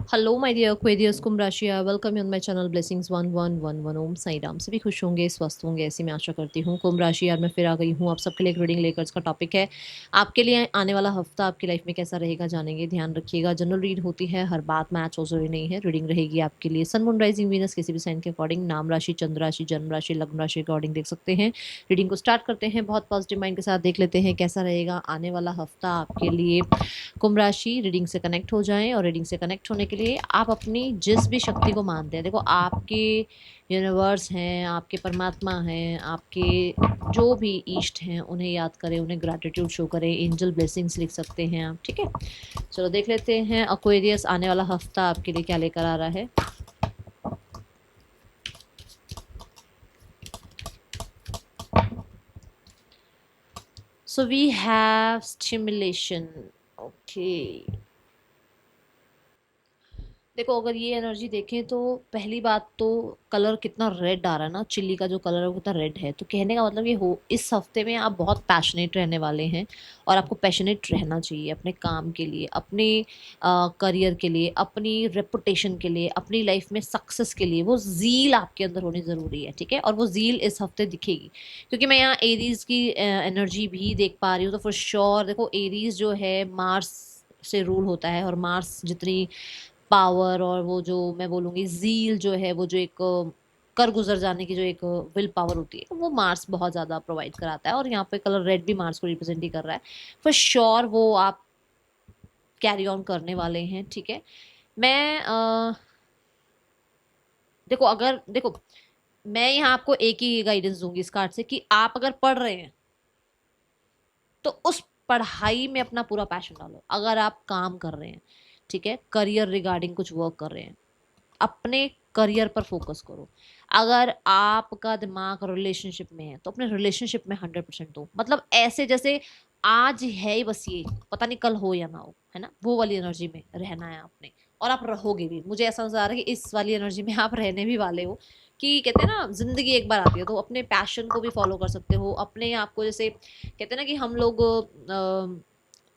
Hello my dear Aquarius, कुंभ राशि, welcome you on my channel blessings 1111 ओम साई राम। सभी खुश होंगे, स्वस्थ होंगे, ऐसी मैं आशा करती हूँ। कुंभ राशि यार, मैं फिर आ गई हूँ आप सबके लिए एक रीडिंग लेकर। इसका टॉपिक है आपके लिए आने वाला हफ्ता आपकी लाइफ में कैसा रहेगा, जानेंगे। ध्यान रखिएगा, जनरल रीड होती है, हर बात मैच हो जरूरी नहीं है। रीडिंग रहेगी आपके लिए सन मून राइजिंग वीनस किसी भी साइन के अकॉर्डिंग, नाम राशि, चंद्र राशि, जन्म राशि, लग्न राशि के अकॉर्डिंग देख सकते हैं। रीडिंग को स्टार्ट करते हैं, बहुत पॉजिटिव माइंड के साथ देख लेते हैं कैसा रहेगा आने वाला हफ्ता आपके लिए। कुंभ राशि, रीडिंग से कनेक्ट हो जाएं, और रीडिंग से कनेक्ट होने के लिए आप अपनी जिस भी शक्ति को मानते हैं, देखो आपके यूनिवर्स हैं, आपके परमात्मा हैं, आपके जो भी इष्ट हैं, उन्हें याद करें, उन्हें ग्रैटिट्यूड शो करें, एंजल ब्लेसिंग्स लिख सकते हैं आप। ठीक है, चलो देख लेते हैं एक्वेरियस आने वाला हफ्ता आपके लिए क्या लेकर आ रहा है। So we have stimulation. Okay. देखो, अगर ये एनर्जी देखें तो पहली बात तो कलर कितना रेड आ रहा है ना, चिल्ली का जो कलर है वो कितना रेड है। तो कहने का मतलब ये हो, इस हफ्ते में आप बहुत पैशनेट रहने वाले हैं, और आपको पैशनेट रहना चाहिए अपने काम के लिए, अपने करियर के लिए, अपनी रेपुटेशन के लिए, अपनी लाइफ में सक्सेस के लिए। वो ज़ील आपके अंदर होनी ज़रूरी है, ठीक है। और वो ज़ील इस हफ्ते दिखेगी, क्योंकि मैं यहाँ एरीज की एनर्जी भी देख पा रही हूँ। तो फॉर श्योर देखो, एरीज जो है मार्स से रूल होता है, और मार्स जितनी पावर और वो जो मैं बोलूँगी ज़ील जो है, वो जो एक कर गुजर जाने की जो एक विल पावर होती है, वो मार्स बहुत ज़्यादा प्रोवाइड कराता है। और यहाँ पे कलर रेड भी मार्स को रिप्रेजेंट ही कर रहा है। फॉर श्योर वो आप कैरी ऑन करने वाले हैं, ठीक है। मैं देखो, अगर देखो, मैं यहाँ आपको एक ही गाइडेंस दूंगी इस कार्ड से, कि आप अगर पढ़ रहे हैं तो उस पढ़ाई में अपना पूरा पैशन डालो। अगर आप काम कर रहे हैं, ठीक है, करियर रिगार्डिंग कुछ वर्क कर रहे हैं, अपने करियर पर फोकस करो। अगर आपका दिमाग रिलेशनशिप में है तो अपने रिलेशनशिप में 100% दो। मतलब ऐसे जैसे आज है ही बस, ये पता नहीं कल हो या ना हो, है ना, वो वाली एनर्जी में रहना है आपने। और आप रहोगे भी, मुझे ऐसा नजर आ रहा है कि इस वाली एनर्जी में आप रहने भी वाले हो। कि कहते हैं ना, जिंदगी एक बार आती है, तो अपने पैशन को भी फॉलो कर सकते हो, अपने आप को, जैसे कहते हैं ना कि हम लोग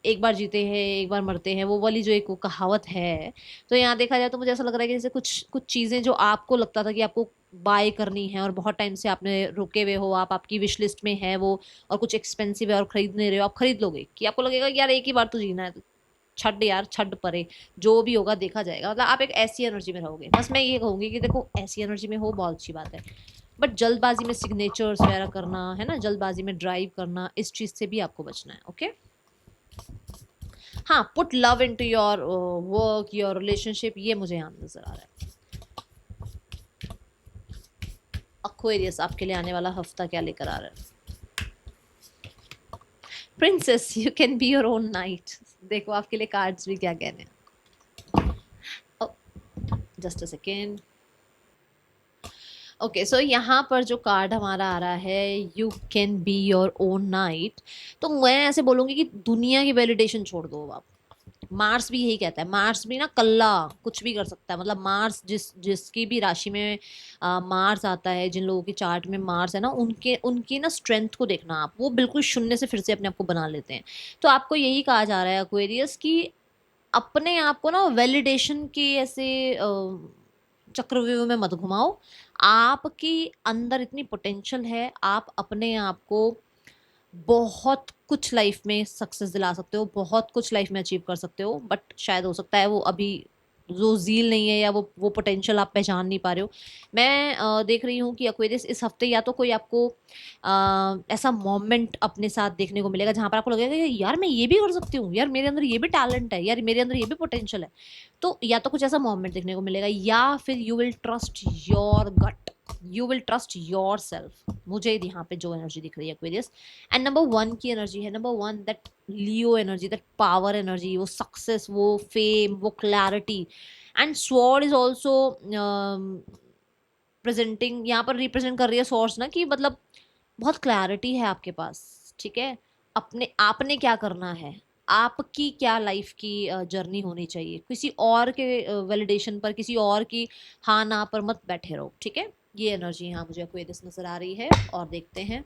एक बार जीते हैं एक बार मरते हैं, वो वाली जो एक वो कहावत है। तो यहाँ देखा जाए तो मुझे ऐसा लग रहा है कि जैसे कुछ कुछ चीज़ें जो आपको लगता था कि आपको बाय करनी है, और बहुत टाइम से आपने रुके हुए हो, आप आपकी विश लिस्ट में है वो, और कुछ एक्सपेंसिव है और खरीद नहीं रहे हो, आप खरीद लोगे। कि आपको लगेगा कि यार एक ही बार तो जीना है, तो छड यार, छड परे, जो भी होगा देखा जाएगा। मतलब आप एक ऐसी एनर्जी में रहोगे। बस मैं ये कहूंगी कि देखो, ऐसी एनर्जी में हो बहुत अच्छी बात है, बट जल्दबाजी में सिग्नेचर्स वगैरह करना, है ना, जल्दबाजी में ड्राइव करना, इस चीज़ से भी आपको बचना है। ओके, हाँ, put love into your work, your relationship, ये मुझे यहाँ नजर आ रहा है। एक्वेरियस आपके लिए आने वाला हफ्ता क्या लेकर आ रहा है। Princess, you can be your own night. देखो आपके लिए कार्ड्स भी क्या कहने हैं। Just a second. ओके, सो यहाँ पर जो कार्ड हमारा आ रहा है, you can be your own night. तो मैं ऐसे बोलूंगी कि दुनिया की वैलिडेशन छोड़ दो आप। मार्स भी यही कहता है, मार्स भी ना कल्ला कुछ भी कर सकता है। मतलब मार्स जिसकी भी राशि में मार्स आता है, जिन लोगों की चार्ट में मार्स है ना, उनके उनकी ना स्ट्रेंथ को देखना आप, वो बिल्कुल शून्य से फिर से अपने आप को बना लेते हैं। तो आपको यही कहा जा रहा है एक्वेरियस, कि अपने आप को ना वैलिडेशन के ऐसे चक्रव्यूह में मत घुमाओ। आपकी अंदर इतनी पोटेंशियल है, आप अपने आप को बहुत कुछ लाइफ में सक्सेस दिला सकते हो, बहुत कुछ लाइफ में अचीव कर सकते हो। बट शायद हो सकता है वो अभी जो ज़ील नहीं है, या वो पोटेंशियल आप पहचान नहीं पा रहे हो। मैं देख रही हूँ कि एक्वेरियस इस हफ्ते या तो कोई आपको ऐसा मोमेंट अपने साथ देखने को मिलेगा जहाँ पर आपको लगेगा कि यार मैं ये भी कर सकती हूँ, यार मेरे अंदर ये भी टैलेंट है, यार मेरे अंदर ये भी पोटेंशियल है। तो या तो कुछ ऐसा मोमेंट देखने को मिलेगा, या फिर you will trust your gut, you will trust yourself. मुझे यहाँ पे जो एनर्जी दिख रही है एक्वेरियस, एंड नंबर वन की एनर्जी है, number one, that Leo energy, that power energy, वो सक्सेस, वो फेम, वो clarity. And sword is also presenting, यहाँ पर रिप्रेजेंट कर रही है सोर्स ना, कि मतलब बहुत क्लैरिटी है आपके पास, ठीक है। अपने आपने क्या करना है, आपकी क्या लाइफ की जर्नी होनी चाहिए। किसी और के वैलिडेशन पर, किसी और की हाँ ना पर मत बैठे रहो, ठीक है। ये एनर्जी यहाँ मुझे एक्वेरियस नजर आ रही है। और देखते हैं,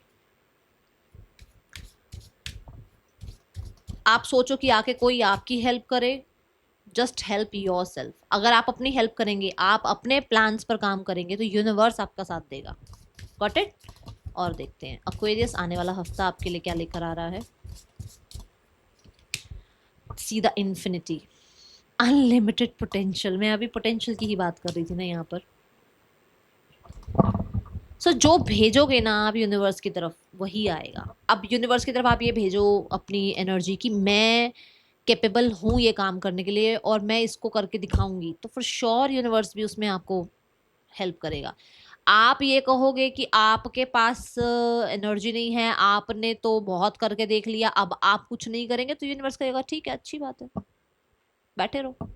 आप सोचो कि आके कोई आपकी हेल्प करे, जस्ट हेल्प योर सेल्फ। अगर आप अपनी हेल्प करेंगे, आप अपने प्लान्स पर काम करेंगे, तो यूनिवर्स आपका साथ देगा। Got it. और देखते हैं एक्वेरियस आने वाला हफ्ता आपके लिए क्या लेकर आ रहा है। See the infinity, unlimited potential. मैं अभी पोटेंशियल की ही बात कर रही थी ना यहाँ पर। जो भेजोगे ना आप यूनिवर्स की तरफ, वही आएगा। अब यूनिवर्स की तरफ आप ये भेजो अपनी एनर्जी कि मैं कैपेबल हूँ ये काम करने के लिए और मैं इसको करके दिखाऊंगी, तो फॉर श्योर यूनिवर्स भी उसमें आपको हेल्प करेगा। आप ये कहोगे कि आपके पास एनर्जी नहीं है, आपने तो बहुत करके देख लिया, अब आप कुछ नहीं करेंगे, तो यूनिवर्स कहेगा ठीक है, अच्छी बात है, बैठे रहो,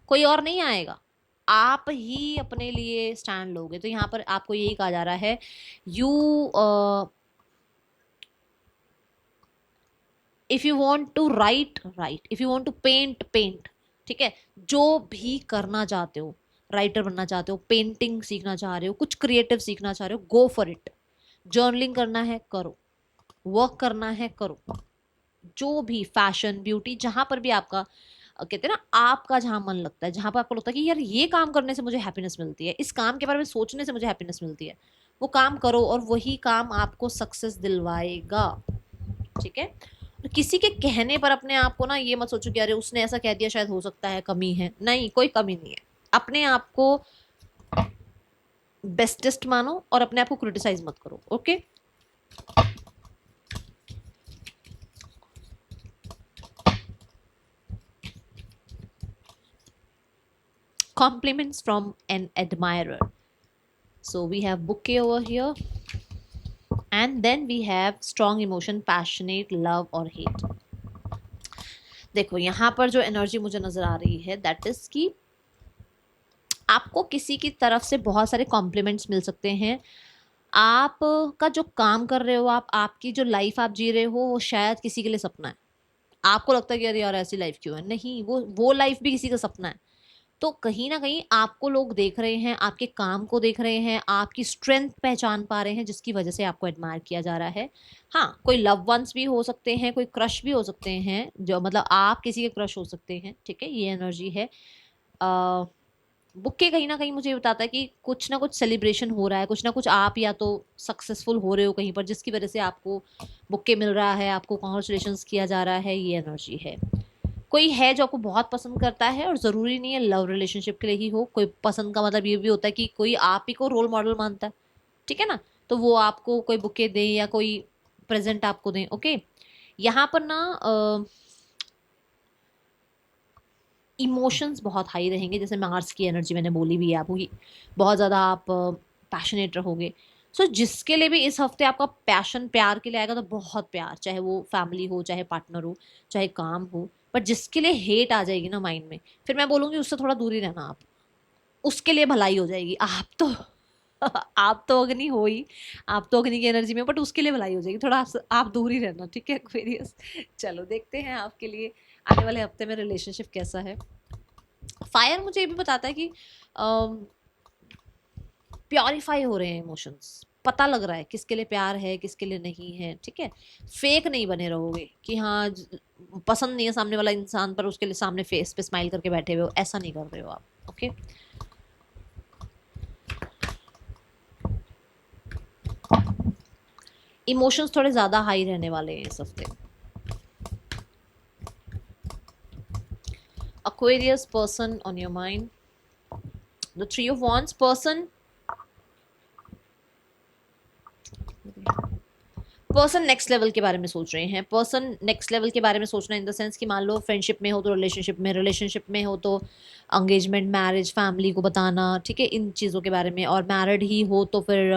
कोई और नहीं आएगा, आप ही अपने लिए स्टैंड लोगे। तो यहाँ पर आपको यही कहा जा रहा है, you if you want to write write, if you want to paint paint. ठीक है, जो भी करना चाहते हो, राइटर बनना चाहते हो, पेंटिंग सीखना चाह रहे हो, कुछ क्रिएटिव सीखना चाह रहे हो, गो फॉर इट। जर्नलिंग करना है करो, वर्क करना है करो, जो भी फैशन ब्यूटी, जहां पर भी आपका कहते हैं ना, आपका जहां मन लगता है, जहां पर आपको लगता है कि यार ये काम करने से मुझे हैप्पीनेस मिलती है, इस काम के बारे में सोचने से मुझे हैप्पीनेस मिलती है, वो काम करो और वही काम आपको सक्सेस दिलवाएगा। ठीक है, तो किसी के कहने पर अपने आप को ना ये मत सोचो कि अरे उसने ऐसा कह दिया शायद हो सकता है कमी है, नहीं, कोई कमी नहीं है। अपने आप को बेस्टेस्ट मानो और अपने आप को क्रिटिसाइज मत करो। Okay, compliments from an admirer. So we have bouquet over here, and then we have strong emotion, passionate, love और hate. देखो यहाँ पर जो एनर्जी मुझे नजर आ रही है, दैट इज कि आपको किसी की तरफ से बहुत सारे कॉम्प्लीमेंट्स मिल सकते हैं। आप का जो काम कर रहे हो, आप आपकी जो लाइफ आप जी रहे हो, वो शायद किसी के लिए सपना है। आपको लगता है कि अरे यार ऐसी लाइफ क्यों है, नहीं, वो लाइफ भी किसी का सपना है। तो कहीं ना कहीं आपको लोग देख रहे हैं, आपके काम को देख रहे हैं, आपकी स्ट्रेंथ पहचान पा रहे हैं, जिसकी वजह से आपको एडमायर किया जा रहा है। हाँ, कोई लव वंस भी हो सकते हैं, कोई क्रश भी हो सकते हैं, जो मतलब आप किसी के क्रश हो सकते हैं। ठीक है, ये एनर्जी है। बुक के कहीं ना कहीं मुझे ये बताता है कि कुछ ना कुछ सेलिब्रेशन हो रहा है, कुछ ना कुछ आप या तो सक्सेसफुल हो रहे हो कहीं पर, जिसकी वजह से आपको बुक्के मिल रहा है, आपको कॉन्ग्रेचुलेशंस किया जा रहा है, ये एनर्जी है। कोई है जो आपको बहुत पसंद करता है, और ज़रूरी नहीं है लव रिलेशनशिप के लिए ही हो। कोई पसंद का मतलब ये भी होता है कि कोई आप ही को रोल मॉडल मानता है। ठीक है ना, तो वो आपको कोई बुके दें या कोई प्रेजेंट आपको दें। ओके, यहाँ पर ना इमोशंस बहुत हाई रहेंगे, जैसे मार्स की एनर्जी मैंने बोली भी है आपको कि बहुत ज़्यादा आप पैशनेट रहोगे। जिसके लिए भी इस हफ्ते आपका पैशन प्यार के लिए आएगा, तो बहुत प्यार, चाहे वो फैमिली हो, चाहे पार्टनर हो, चाहे काम हो। पर जिसके लिए हेट आ जाएगी ना माइंड में, फिर मैं बोलूँगी उससे थोड़ा दूर ही रहना आप। उसके लिए भलाई हो जाएगी। आप तो आप तो अग्नि हो ही, आप तो अग्नि की एनर्जी में, बट उसके लिए भलाई हो जाएगी। थोड़ा आप दूर ही रहना, ठीक है एक्वेरियस। चलो देखते हैं आपके लिए आने वाले हफ्ते में रिलेशनशिप कैसा है। फायर मुझे ये भी बताता है कि प्योरीफाई हो रहे हैं इमोशंस, पता लग रहा है किसके लिए प्यार है, किसके लिए नहीं है। ठीक है, फेक नहीं बने रहोगे कि हाँ पसंद नहीं है सामने वाला इंसान, पर उसके लिए सामने फेस पे स्माइल करके बैठे हुए हो, ऐसा नहीं कर रहे हो आप। ओके, इमोशंस थोड़े ज्यादा हाई रहने वाले हैं इस हफ्ते। Aquarius person on your mind, the Three of Wands person, person next level के बारे में सोच रहे हैं। पर्सन नेक्स्ट लेवल के बारे में सोचना इन द सेंस कि मान लो फ्रेंडशिप में हो तो रिलेशनशिप में हो तो एंगेजमेंट, मैरिज, फैमिली को बताना। ठीक है, इन चीज़ों के बारे में। और मैरिड ही हो तो फिर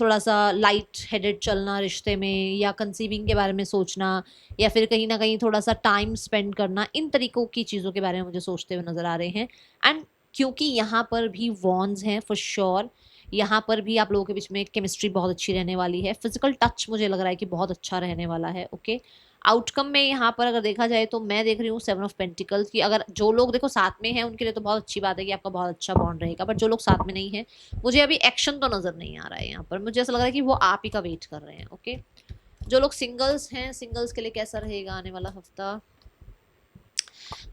थोड़ा सा लाइट हेडेड चलना रिश्ते में, या कंसीविंग के बारे में सोचना, या फिर कहीं ना कहीं थोड़ा सा टाइम स्पेंड करना। इन तरीक़ों की चीज़ों के बारे में मुझे सोचते हुए नज़र आ रहे हैं। एंड क्योंकि यहाँ पर भी वॉन्स हैं फॉर श्योर, यहाँ पर भी आप लोगों के बीच में केमिस्ट्री बहुत अच्छी रहने वाली है। फिजिकल टच मुझे लग रहा है कि बहुत अच्छा रहने वाला है। ओके, आउटकम में यहाँ पर अगर देखा जाए तो मैं देख रही हूँ 7 ऑफ पेंटिकल्स की। अगर जो लोग देखो साथ में हैं उनके लिए तो बहुत अच्छी बात है कि आपका बहुत अच्छा बॉन्ड रहेगा, बट जो लोग साथ में नहीं है, मुझे अभी एक्शन तो नज़र नहीं आ रहा है यहाँ पर। मुझे ऐसा लग रहा है कि वो आप ही का वेट कर रहे हैं। ओके, जो लोग सिंगल्स हैं, सिंगल्स के लिए कैसा रहेगा आने वाला हफ्ता।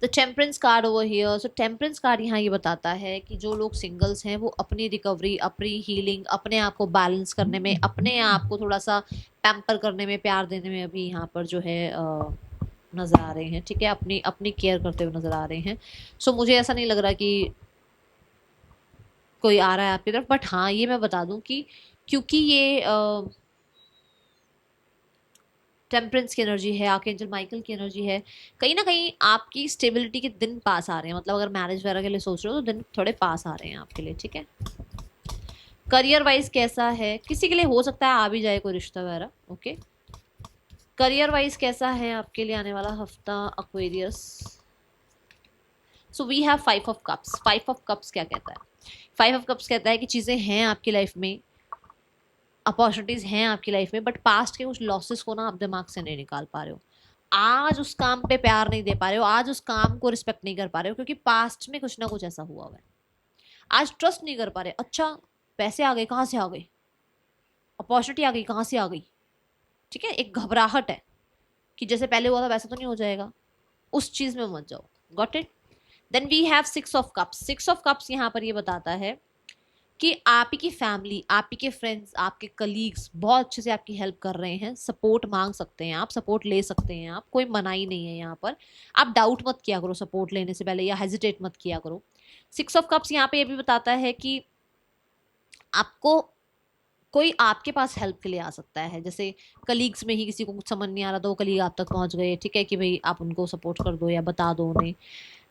The temperance card over here. So temperance card यहाँ ये बताता है कि जो लोग सिंगल्स हैं वो अपनी रिकवरी, अपनी हीलिंग, अपने आप को बैलेंस करने में, अपने आप को थोड़ा सा पैम्पर करने में, प्यार देने में अभी यहाँ पर जो है नज़र आ रहे हैं, ठीक है, अपनी अपनी केयर करते हुए नज़र आ रहे हैं। सो मुझे ऐसा नहीं लग रहा कि कोई आ रहा है आपकी तरफ, बट हाँ ये मैं बता दूं कि क्योंकि ये टेम्परेंस की एनर्जी है, आर्कएंजल माइकल की एनर्जी है, कहीं ना कहीं आपकी स्टेबिलिटी के दिन पास आ रहे हैं। मतलब अगर मैरिज वगैरह के लिए सोच रहे हो तो दिन थोड़े पास आ रहे हैं आपके लिए, ठीक है। करियर वाइज कैसा है, किसी के लिए हो सकता है आ भी जाए कोई रिश्ता वगैरह, ओके। करियर वाइज कैसा है आपके लिए आने वाला हफ्ता Aquarius. So we have 5 of cups. 5 of cups क्या कहता है? 5 ऑफ कप्स कहता है कि चीज़ें हैं आपकी लाइफ में, अपॉर्चुनिटीज हैं आपकी लाइफ में, बट पास्ट के कुछ लॉसेस को ना आप दिमाग से नहीं निकाल पा रहे हो। आज उस काम पे प्यार नहीं दे पा रहे हो, आज उस काम को रिस्पेक्ट नहीं कर पा रहे हो, क्योंकि पास्ट में कुछ ना कुछ ऐसा हुआ है। आज ट्रस्ट नहीं कर पा रहे। अच्छा, पैसे आ गए, कहाँ से आ गए? अपॉर्चुनिटी आ गई, कहाँ से आ गई? ठीक है, एक घबराहट है कि जैसे पहले हुआ था वैसा तो नहीं हो जाएगा, उस चीज में मत जाओ। Got it? Then we have 6 of cups. 6 of cups यहाँ पर ये बताता है कि आप ही की फैमिली, आप ही के फ्रेंड्स, आपके कलीग्स बहुत अच्छे से आपकी हेल्प कर रहे हैं, सपोर्ट मांग सकते हैं आप, सपोर्ट ले सकते हैं आप, कोई मनाही नहीं है यहाँ पर। आप डाउट मत किया करो सपोर्ट लेने से पहले, या हेजिटेट मत किया करो। 6 ऑफ कप्स यहाँ पे ये भी बताता है कि आपको कोई आपके पास हेल्प के लिए आ सकता है। जैसे कलीग्स में ही किसी को कुछ समझ नहीं आ रहा तो वो कलीग आप तक पहुंच गए, ठीक है, कि भाई आप उनको सपोर्ट कर दो या बता दो उन्हें।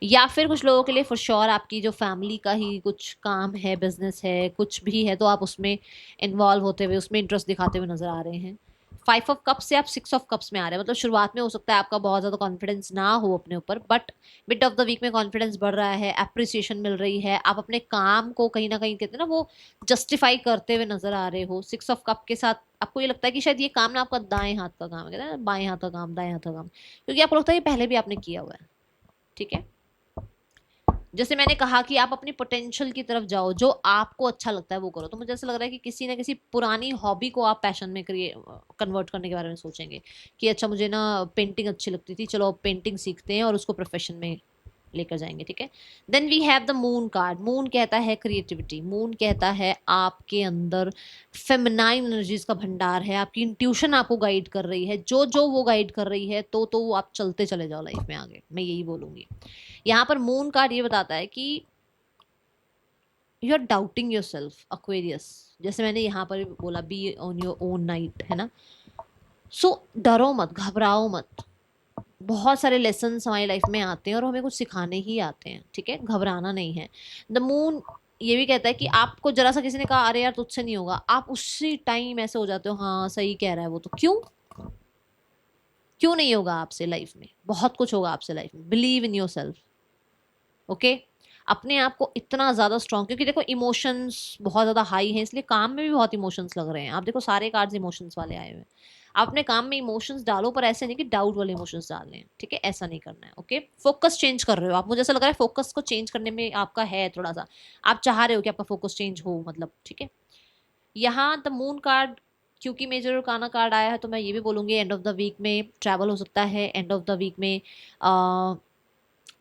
या फिर कुछ लोगों के लिए फॉर श्योर आपकी जो फैमिली का ही कुछ काम है, बिजनेस है, कुछ भी है, तो आप उसमें इन्वॉल्व होते हुए, उसमें इंटरेस्ट दिखाते हुए नजर आ रहे हैं। 5 ऑफ कप्स से आप 6 ऑफ कप्स में आ रहे हैं। मतलब शुरुआत में हो सकता है आपका बहुत ज़्यादा कॉन्फिडेंस ना हो अपने ऊपर, but mid of the week में कॉन्फिडेंस बढ़ रहा है, अप्रिसिएशन मिल रही है, आप अपने काम को कहीं ना कहीं कहते हैं ना वो जस्टिफाई करते हुए नजर आ रहे हो। 6 ऑफ कप के साथ आपको ये लगता है कि शायद ये काम ना आपका दाएं हाथ का काम है, कहते हैं ना बाएं हाथ का काम, दाएं हाथ का काम, क्योंकि आपको लगता है ये पहले भी आपने किया हुआ है, ठीक है। जैसे मैंने कहा कि आप अपनी पोटेंशियल की तरफ जाओ, जो आपको अच्छा लगता है वो करो। तो मुझे ऐसा लग रहा है कि किसी ना किसी पुरानी हॉबी को आप पैशन में कन्वर्ट करने के बारे में सोचेंगे कि अच्छा मुझे ना पेंटिंग अच्छी लगती थी, चलो अब पेंटिंग सीखते हैं और उसको प्रोफेशन में लेकर जाएंगे, ठीक है। Then we have the moon card. Moon कहता है क्रिएटिविटी, मून कहता है आपके अंदर फेमिनाइन एनर्जीज का भंडार है, आपकी इंट्यूशन आपको गाइड कर रही है, जो जो वो गाइड कर रही है तो वो आप चलते चले जाओ लाइफ में आगे, मैं यही बोलूंगी। यहाँ पर मून कार्ड ये बताता है कि you are doubting yourself Aquarius, जैसे मैंने यहाँ पर बोला be on your own knight, है ना। सो डरो मत, घबराओ मत। बहुत सारे लेसन हमारी लाइफ में आते हैं और हमें कुछ सिखाने ही आते हैं, ठीक है, घबराना नहीं है। द मून ये भी कहता है कि आपको जरा सा किसी ने कहा अरे यार तुझसे नहीं होगा, आप उसी टाइम ऐसे हो जाते हो, हाँ सही कह रहा है वो, तो क्यों क्यों नहीं होगा आपसे लाइफ में? बहुत कुछ होगा आपसे लाइफ में। Believe in your self, okay. अपने आप को इतना ज़्यादा स्ट्रॉन्ग, क्योंकि देखो इमोशंस बहुत ज़्यादा हाई हैं, इसलिए काम में भी बहुत इमोशंस लग रहे हैं। आप देखो सारे कार्ड्स इमोशंस वाले आए हुए हैं। आप अपने काम में इमोशंस डालो, पर ऐसे नहीं कि डाउट वाले इमोशंस डाल रहे हैं, ठीक है, ऐसा नहीं करना है, ओके। फोकस चेंज कर रहे हो आप, मुझे ऐसा लग रहा है फोकस को चेंज करने में आपका है थोड़ा सा, आप चाह रहे हो कि आपका फोकस चेंज हो, मतलब ठीक है। यहाँ द मून कार्ड क्योंकि मेजर आर्काना कार्ड आया है, तो मैं ये भी बोलूँगी एंड ऑफ द वीक में ट्रैवल हो सकता है, एंड ऑफ द वीक में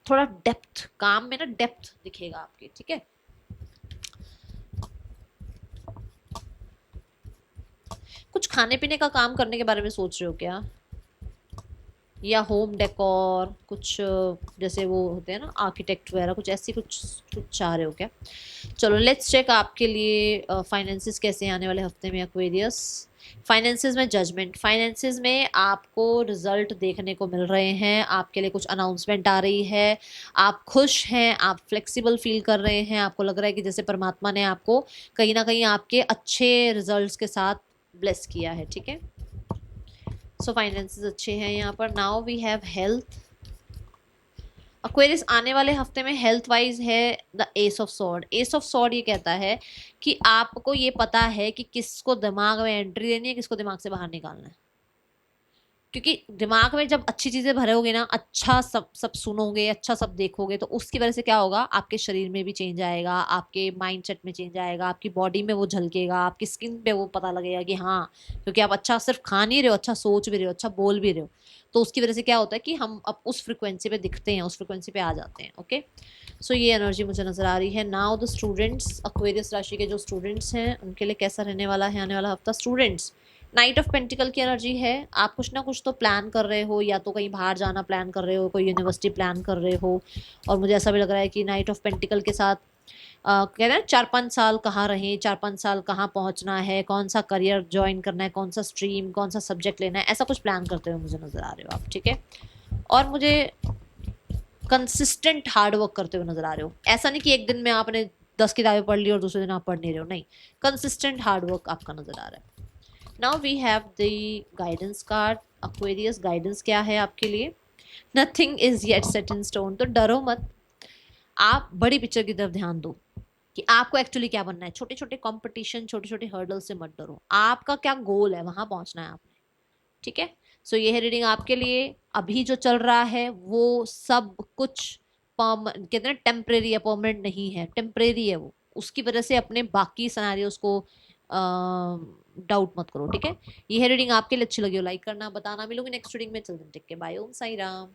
थोड़ा डेप्थ, काम में ना डेप्थ दिखेगा आपके, ठीक है। कुछ खाने पीने का काम करने के बारे में सोच रहे हो क्या, या होम डेकोर कुछ, जैसे वो होते हैं ना आर्किटेक्ट वगैरह, कुछ ऐसी कुछ कुछ चाह रहे हो क्या? चलो लेट्स चेक आपके लिए फाइनेंसिस कैसे हैं आने वाले हफ्ते में एक्वेरियस। फाइनेंसिस में जजमेंट, फाइनेंसिस में आपको रिजल्ट देखने को मिल रहे हैं, आपके लिए कुछ अनाउंसमेंट आ रही है, आप खुश हैं, आप फ्लेक्सिबल फील कर रहे हैं, आपको लग रहा है कि जैसे परमात्मा ने आपको कहीं ना कहीं आपके अच्छे रिजल्ट्स के साथ ब्लेस किया है, ठीक है। सो फाइनेंसेस अच्छे हैं यहाँ पर। Now we have health. Aquarius आने वाले हफ्ते में हेल्थ वाइज है the ace of sword. Ace of sword ये कहता है कि आपको ये पता है कि किसको दिमाग में एंट्री देनी है, किसको दिमाग से बाहर निकालना है, क्योंकि दिमाग में जब अच्छी चीजें भरोगे ना, अच्छा सब सब सुनोगे, अच्छा सब देखोगे, तो उसकी वजह से क्या होगा, आपके शरीर में भी चेंज आएगा, आपके माइंडसेट में चेंज आएगा, आपकी बॉडी में वो झलकेगा, आपकी स्किन पे वो पता लगेगा कि हाँ, क्योंकि आप अच्छा सिर्फ खा नहीं रहे हो, अच्छा सोच भी रहे हो, अच्छा बोल भी रहे हो, तो उसकी वजह से क्या होता है कि हम अब उस फ्रिक्वेंसी पे दिखते हैं, उस फ्रिक्वेंसी पे आ जाते हैं। ओके, सो ये एनर्जी मुझे नजर आ रही है। नाउ द स्टूडेंट्स, एक्वेरियस राशि के जो स्टूडेंट्स हैं उनके लिए कैसा रहने वाला है आने वाला हफ्ता। स्टूडेंट्स, नाइट ऑफ पेंटिकल की एनर्जी है। आप कुछ ना कुछ तो प्लान कर रहे हो, या तो कहीं बाहर जाना प्लान कर रहे हो, कोई यूनिवर्सिटी प्लान कर रहे हो, और मुझे ऐसा भी लग रहा है कि नाइट ऑफ पेंटिकल के साथ कह रहे हैं 4-5 साल कहाँ रहें, 4-5 साल कहाँ पहुँचना है, कौन सा करियर ज्वाइन करना है, कौन सा स्ट्रीम, कौन सा सब्जेक्ट लेना है, ऐसा कुछ प्लान करते हुए मुझे नज़र आ रहे हो आप। ठीक है, और मुझे कंसिस्टेंट हार्ड वर्क करते हुए नजर आ रहे हो। ऐसा नहीं कि एक दिन में आपने 10 किताबें पढ़ ली और दूसरे दिन आप पढ़ नहीं रहे हो, नहीं, कंसिस्टेंट हार्ड वर्क आपका नजर आ रहा है। Now we have the guidance card. Aquarius, guidance क्या है आपके लिए? Nothing is yet set in stone. तो डरो मत, आप बड़ी पिक्चर की तरफ ध्यान दो कि आपको एक्चुअली क्या बनना है। छोटे छोटे कंपटीशन, छोटे छोटे हर्डल से मत डरो, आपका क्या गोल है वहां पहुंचना है आपने। ठीक है, सो ये है रीडिंग आपके लिए। अभी जो चल रहा है वो सब कुछ कहते हैं टेम्परेरी है, परमानेंट नहीं है, टेम्परेरी है वो। उसकी वजह से अपने बाकी सिनेरियोस को डाउट मत करो। ठीक है, ये है रीडिंग आपके लिए। अच्छी लगी हो लाइक करना, बताना। मिलूंगी नेक्स्ट रीडिंग में। चल दिन टिक के, बाय। ओम साई राम।